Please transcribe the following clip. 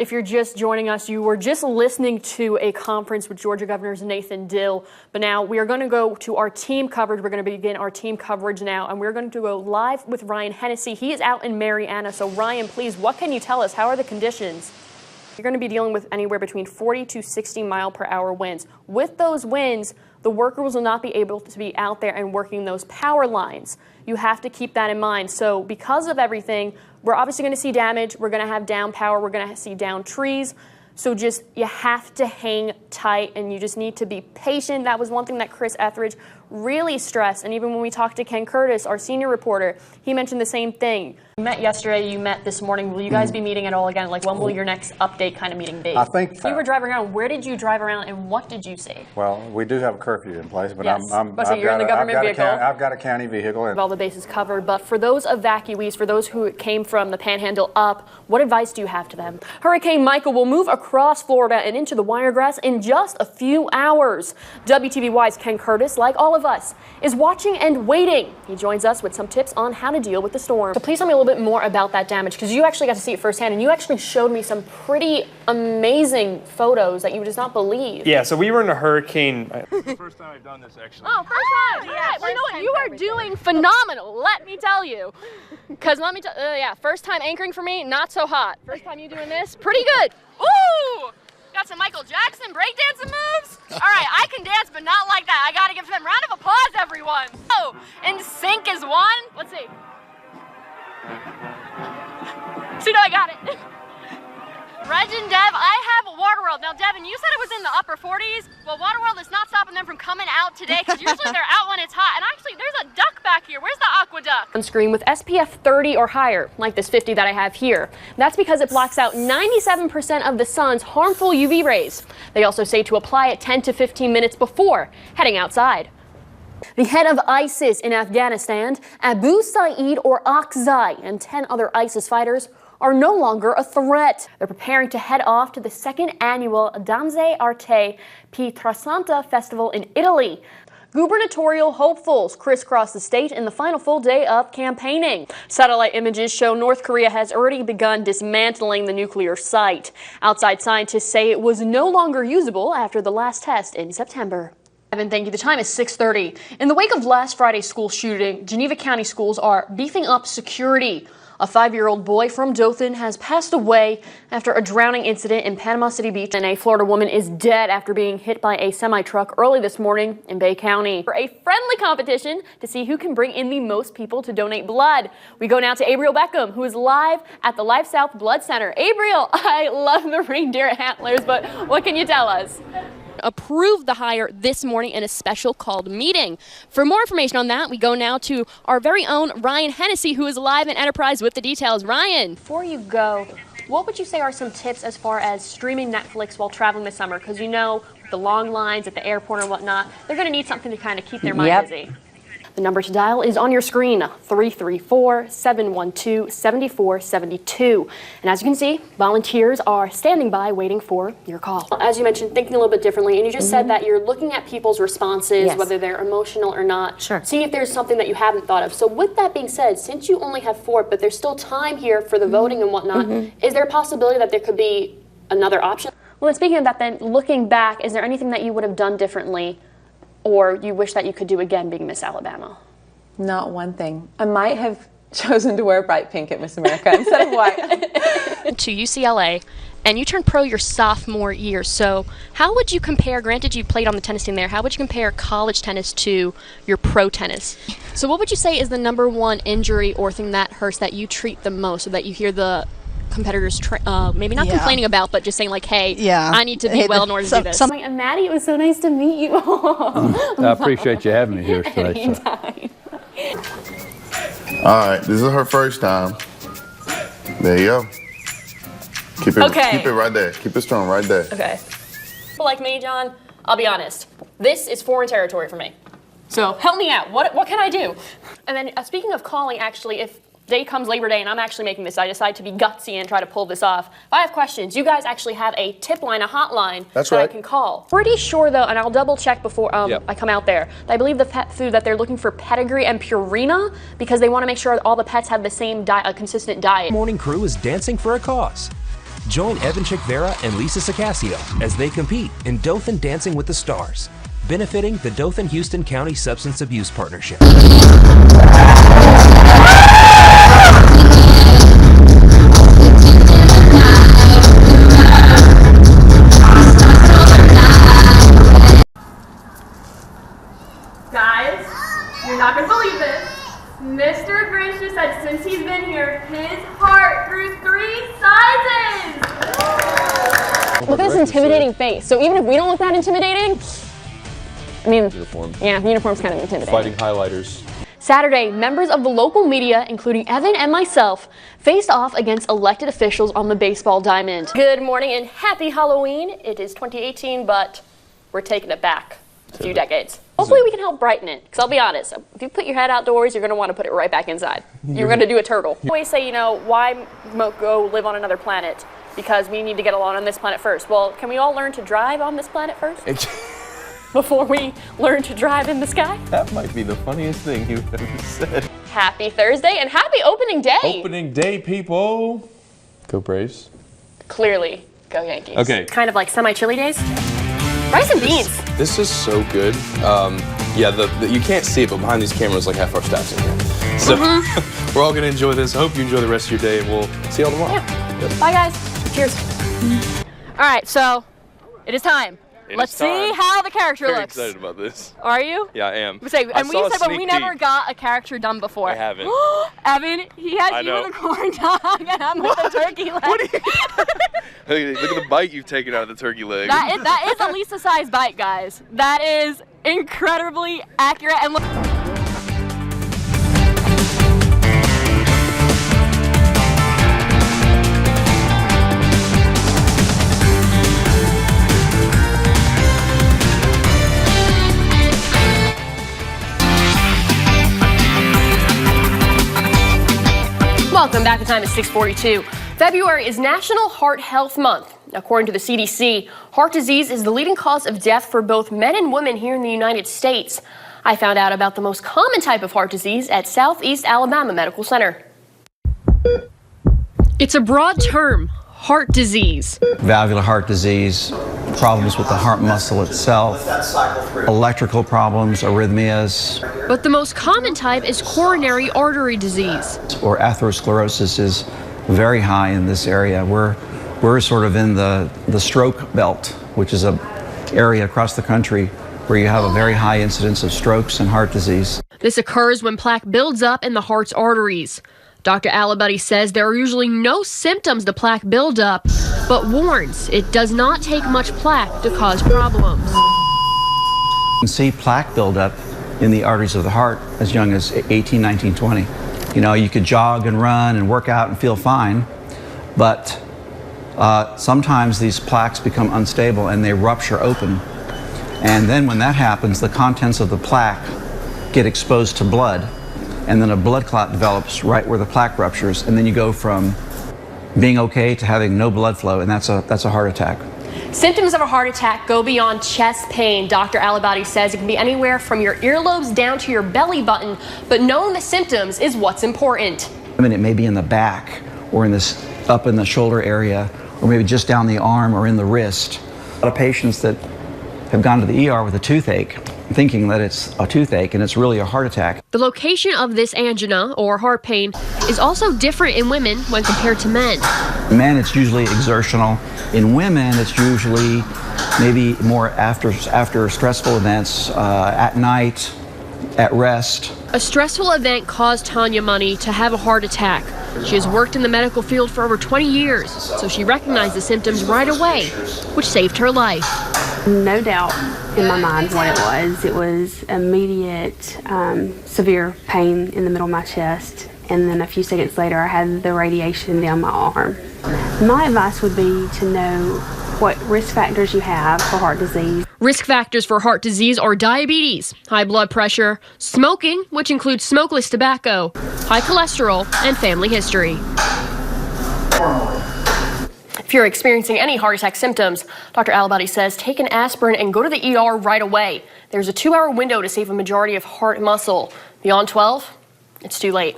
If you're just joining us, you were just listening to a conference with Georgia Governor Nathan Dill. But now we are going to go to our team coverage. We're going to begin our team coverage now, and we're going to go live with Ryan Hennessy. He is out in Marianna. So Ryan, please, what can you tell us? How are the conditions? You're going to be dealing with anywhere between 40 to 60 mile per hour winds. With those winds, the workers will not be able to be out there and working those power lines. You have to keep that in mind. So because of everything, we're obviously going to see damage. We're going to have down power. We're going to see down trees. So just, you have to hang tight and you just need to be patient. That was one thing that Chris Etheridge really stressed. And even when we talked to Ken Curtis, our senior reporter, he mentioned the same thing. You met yesterday, you met this morning. Will you guys be meeting at all again? Like, when will your next update kind of meeting be? I think so. You were driving around. Where did you drive around and what did you see? Well, we do have a curfew in place, but yes. I've got a county vehicle. And all the bases covered, but for those evacuees, for those who came from the Panhandle up, what advice do you have to them? Hurricane Michael will move across Florida and into the Wiregrass in just a few hours. WTVY's Ken Curtis, like all of us, is watching and waiting. He joins us with some tips on how to deal with the storm. So please tell me a little bit more about that damage, because you actually got to see it firsthand, and you actually showed me some pretty amazing photos that you would just not believe. Yeah, so we were in a hurricane. First time I've done this, actually. Oh, first time. Yeah, well, you know what? You are doing phenomenal, let me tell you. Because first time anchoring for me, not so hot. First time you doing this, pretty good. Ooh! Got some Michael Jackson breakdancing moves? All right, I can dance, but not like that. I gotta give them round of applause, everyone. Oh, and sync is one. Let's see. See, no, I got it. Reg and Dev, I have Waterworld. Now, Devin, you said it was in the upper 40s. Well, Waterworld is not stopping them from coming out today, because usually they're out when it's hot. And actually, there's a duck back here. Where's the aqueduct? On screen with SPF 30 or higher, like this 50 that I have here. That's because it blocks out 97% of the sun's harmful UV rays. They also say to apply it 10 to 15 minutes before heading outside. The head of ISIS in Afghanistan, Abu Saeed or Akzai, and 10 other ISIS fighters are no longer a threat. They're preparing to head off to the second annual Danze Arte Pietrasanta Festival in Italy. Gubernatorial hopefuls crisscross the state in the final full day of campaigning. Satellite images show North Korea has already begun dismantling the nuclear site. Outside scientists say it was no longer usable after the last test in September. Evan, thank you. The time is 6:30. In the wake of last Friday's school shooting, Geneva County schools are beefing up security. A 5-year-old boy from Dothan has passed away after a drowning incident in Panama City Beach, and a Florida woman is dead after being hit by a semi-truck early this morning in Bay County. For a friendly competition to see who can bring in the most people to donate blood, we go now to Abriel Beckham, who is live at the Life South Blood Center. Abriel, I love the reindeer antlers, but what can you tell us? Approved the hire this morning in a special called meeting. For more information on that, we go now to our very own Ryan Hennessy, who is live in Enterprise with the details. Ryan, before you go, what would you say are some tips as far as streaming Netflix while traveling this summer? Because you know, the long lines at the airport and whatnot, they're going to need something to kind of keep their mind busy. The number to dial is on your screen, 334-712-7472. And as you can see, volunteers are standing by waiting for your call. As you mentioned, thinking a little bit differently, and you just said that you're looking at people's responses, whether they're emotional or not, seeing if there's something that you haven't thought of. So with that being said, since you only have 4, but there's still time here for the voting and whatnot, is there a possibility that there could be another option? Well, and speaking of that then, looking back, is there anything that you would have done differently or you wish that you could do again being Miss Alabama? Not one thing. I might have chosen to wear bright pink at Miss America instead of white. To UCLA, and you turned pro your sophomore year. So how would you compare, granted you played on the tennis team there, how would you compare college tennis to your pro tennis? So what would you say is the #1 injury or thing that hurts that you treat the most, or that you hear the competitors maybe not complaining about, but just saying like, hey, I need to be well in order to do this. And Maddie, it was so nice to meet you. I appreciate you having me here today. Anytime. All right, this is her first time. There you go. Keep it right there. Keep it strong right there. Okay. People like me, John, I'll be honest. This is foreign territory for me. So help me out. What can I do? And then speaking of calling, actually, if day comes Labor Day and I'm actually making this, I decide to be gutsy and try to pull this off. If I have questions, you guys actually have a tip line, a hotline that I can call. Pretty sure though, and I'll double check before I come out there, that I believe the pet food that they're looking for Pedigree and Purina because they want to make sure all the pets have the same consistent diet. Morning crew is dancing for a cause. Join Evan Chick-Vera and Lisa Sacaccio as they compete in Dothan Dancing with the Stars, benefiting the Dothan-Houston County Substance Abuse Partnership. Guys, you're not going to believe this. Mr. Grinch just said since he's been here, his heart grew 3 sizes! Look at this intimidating face. So even if we don't look that intimidating, I mean, yeah, the uniform's kind of intimidating. Fighting highlighters. Saturday, members of the local media, including Evan and myself, faced off against elected officials on the baseball diamond. Good morning and happy Halloween. It is 2018, but we're taking it back a few decades. Hopefully we can help brighten it, because I'll be honest, if you put your head outdoors, you're going to want to put it right back inside. You're going to do a turtle. I always say, you know, why go live on another planet? Because we need to get along on this planet first. Well, can we all learn to drive on this planet first? Before we learn to drive in the sky? That might be the funniest thing you've ever said. Happy Thursday and happy opening day. Opening day, people. Go Braves. Clearly, go Yankees. Okay. Kind of like semi-chilly days. Rice and beans. This is so good. Yeah, you can't see it, but behind these cameras, like half our staff's in here. So we're all gonna enjoy this. I hope you enjoy the rest of your day, and we'll see you all tomorrow. Yeah. Yep. Bye, guys. Cheers. All right, so it is time. Let's see how the character looks. I'm excited about this. Are you? Yeah, I am. We never got a characcer done before. I haven't. Evan, he has you with a corn dog, and I'm with a turkey leg. What are you? Hey, look at the bite you've taken out of the turkey leg. That is a Lisa-sized bite, guys. That is incredibly accurate. And look. Welcome back. The time is 6:42. February is National Heart Health Month. According to the CDC, heart disease is the leading cause of death for both men and women here in the United States. I found out about the most common type of heart disease at Southeast Alabama Medical Center. It's a broad term, heart disease. Valvular heart disease, problems with the heart muscle itself, electrical problems, arrhythmias. But the most common type is coronary artery disease. Or atherosclerosis is very high in this area. We're sort of in the stroke belt, which is an area across the country where you have a very high incidence of strokes and heart disease. This occurs when plaque builds up in the heart's arteries. Dr. Alabuddy says there are usually no symptoms to plaque buildup, but warns it does not take much plaque to cause problems. You can see plaque buildup in the arteries of the heart as young as 18, 19, 20. You know, you could jog and run and work out and feel fine, but sometimes these plaques become unstable and they rupture open. And then when that happens, the contents of the plaque get exposed to blood, and then a blood clot develops right where the plaque ruptures, and then you go from being okay to having no blood flow, and that's a heart attack. Symptoms of a heart attack go beyond chest pain. Dr. Alabuddy says it can be anywhere from your earlobes down to your belly button, but knowing the symptoms is what's important. I mean, it may be in the back, or up in the shoulder area, or maybe just down the arm or in the wrist. A lot of patients that have gone to the ER with a toothache, thinking that it's a toothache and it's really a heart attack. The location of this angina, or heart pain, is also different in women when compared to men. Men, it's usually exertional. In women, it's usually maybe more after stressful events, at night, at rest. A stressful event caused Tanya Money to have a heart attack. She has worked in the medical field for over 20 years, so she recognized the symptoms right away, which saved her life. No doubt in my mind what it was. It was immediate, severe pain in the middle of my chest, and then a few seconds later I had the radiation down my arm. My advice would be to know what risk factors you have for heart disease. Risk factors for heart disease are diabetes, high blood pressure, smoking, which includes smokeless tobacco, high cholesterol, and family history. If you're experiencing any heart attack symptoms, Dr. Alabuddy says take an aspirin and go to the ER right away. There's a 2-hour window to save a majority of heart muscle. Beyond 12, it's too late.